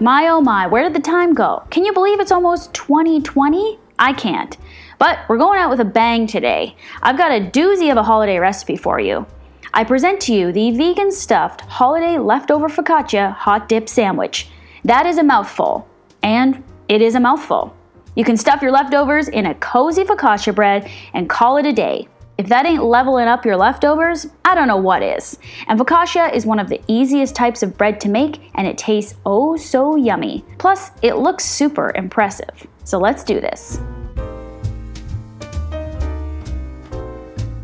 My oh my, where did the time go? Can you believe it's almost 2020? I can't. But we're going out with a bang today. I've got a doozy of a holiday recipe for you. I present to you the vegan stuffed holiday leftover focaccia hot dip sandwich. That is a mouthful. And it is a mouthful. You can stuff your leftovers in a cozy focaccia bread and call it a day. If that ain't leveling up your leftovers, I don't know what is. And focaccia is one of the easiest types of bread to make, and it tastes oh so yummy. Plus, it looks super impressive. So let's do this.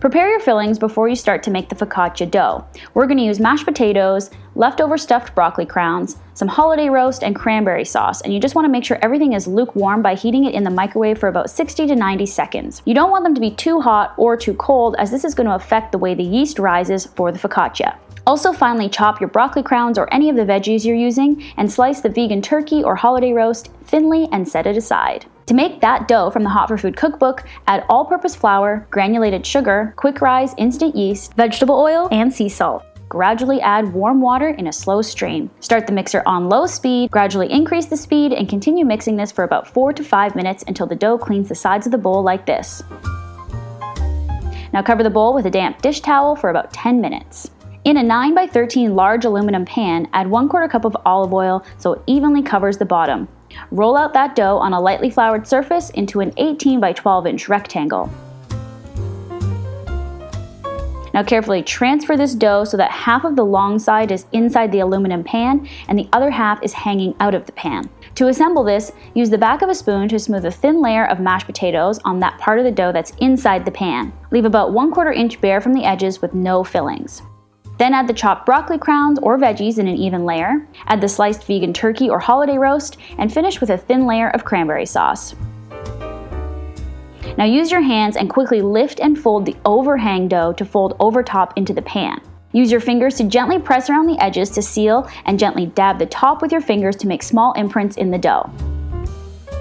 Prepare your fillings before you start to make the focaccia dough. We're going to use mashed potatoes, leftover stuffed broccoli crowns, some holiday roast, and cranberry sauce, and you just want to make sure everything is lukewarm by heating it in the microwave for about 60 to 90 seconds. You don't want them to be too hot or too cold, as this is going to affect the way the yeast rises for the focaccia. Also, finely chop your broccoli crowns or any of the veggies you're using, and slice the vegan turkey or holiday roast thinly and set it aside. To make that dough from the Hot for Food cookbook, add all-purpose flour, granulated sugar, quick rise instant yeast, vegetable oil, and sea salt. Gradually add warm water in a slow stream. Start the mixer on low speed, gradually increase the speed, and continue mixing this for about 4 to 5 minutes until the dough cleans the sides of the bowl like this. Now cover the bowl with a damp dish towel for about 10 minutes. In a 9 by 13 large aluminum pan, add 1/4 cup of olive oil so it evenly covers the bottom. Roll out that dough on a lightly floured surface into an 18 by 12 inch rectangle. Now carefully transfer this dough so that half of the long side is inside the aluminum pan and the other half is hanging out of the pan. To assemble this, use the back of a spoon to smooth a thin layer of mashed potatoes on that part of the dough that's inside the pan. Leave about 1/4 inch bare from the edges with no fillings. Then add the chopped broccoli crowns or veggies in an even layer, add the sliced vegan turkey or holiday roast, and finish with a thin layer of cranberry sauce. Now use your hands and quickly lift and fold the overhang dough to fold over top into the pan. Use your fingers to gently press around the edges to seal and gently dab the top with your fingers to make small imprints in the dough.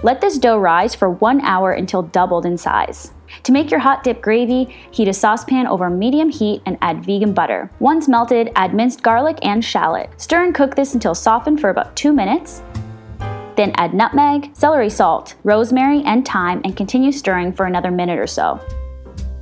Let this dough rise for 1 hour until doubled in size. To make your hot dip gravy, heat a saucepan over medium heat and add vegan butter. Once melted, add minced garlic and shallot. Stir and cook this until softened for about 2 minutes. Then add nutmeg, celery salt, rosemary, and thyme and continue stirring for another minute or so.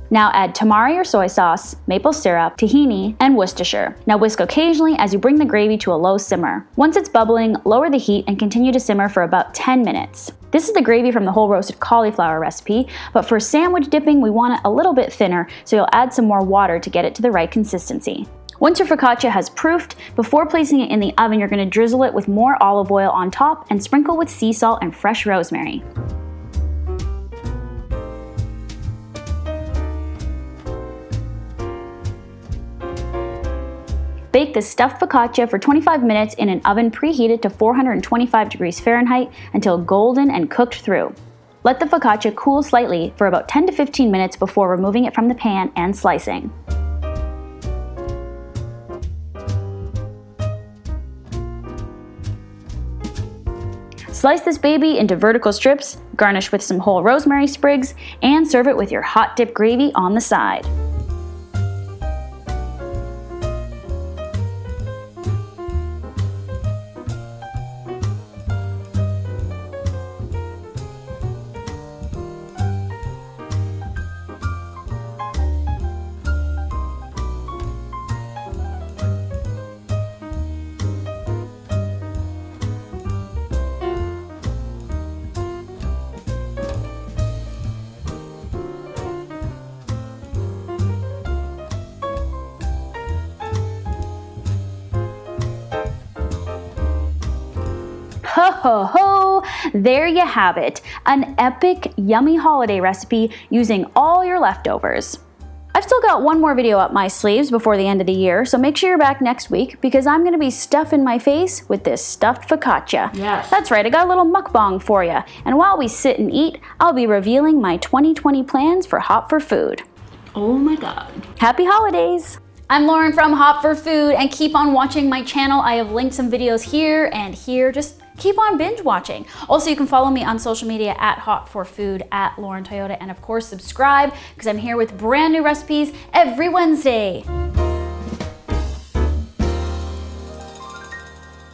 Now add tamari or soy sauce, maple syrup, tahini, and Worcestershire. Now whisk occasionally as you bring the gravy to a low simmer. Once it's bubbling, lower the heat and continue to simmer for about 10 minutes. This is the gravy from the whole roasted cauliflower recipe, but for sandwich dipping we want it a little bit thinner, so you'll add some more water to get it to the right consistency. Once your focaccia has proofed, before placing it in the oven you're going to drizzle it with more olive oil on top and sprinkle with sea salt and fresh rosemary. Bake the stuffed focaccia for 25 minutes in an oven preheated to 425 degrees Fahrenheit until golden and cooked through. Let the focaccia cool slightly for about 10 to 15 minutes before removing it from the pan and slicing. Slice this baby into vertical strips, garnish with some whole rosemary sprigs, and serve it with your hot dip gravy on the side. Ho ho ho! There you have it, an epic, yummy holiday recipe using all your leftovers. I've still got one more video up my sleeves before the end of the year, so make sure you're back next week because I'm going to be stuffing my face with this stuffed focaccia. Yes. That's right, I got a little mukbang for you. And while we sit and eat, I'll be revealing my 2020 plans for Hot for Food. Oh my God. Happy holidays! I'm Lauren from Hot for Food, and keep on watching my channel. I have linked some videos here and here. Just keep on binge watching. Also, you can follow me on social media at Hot for Food, at Lauren Toyota, and of course subscribe because I'm here with brand new recipes every Wednesday.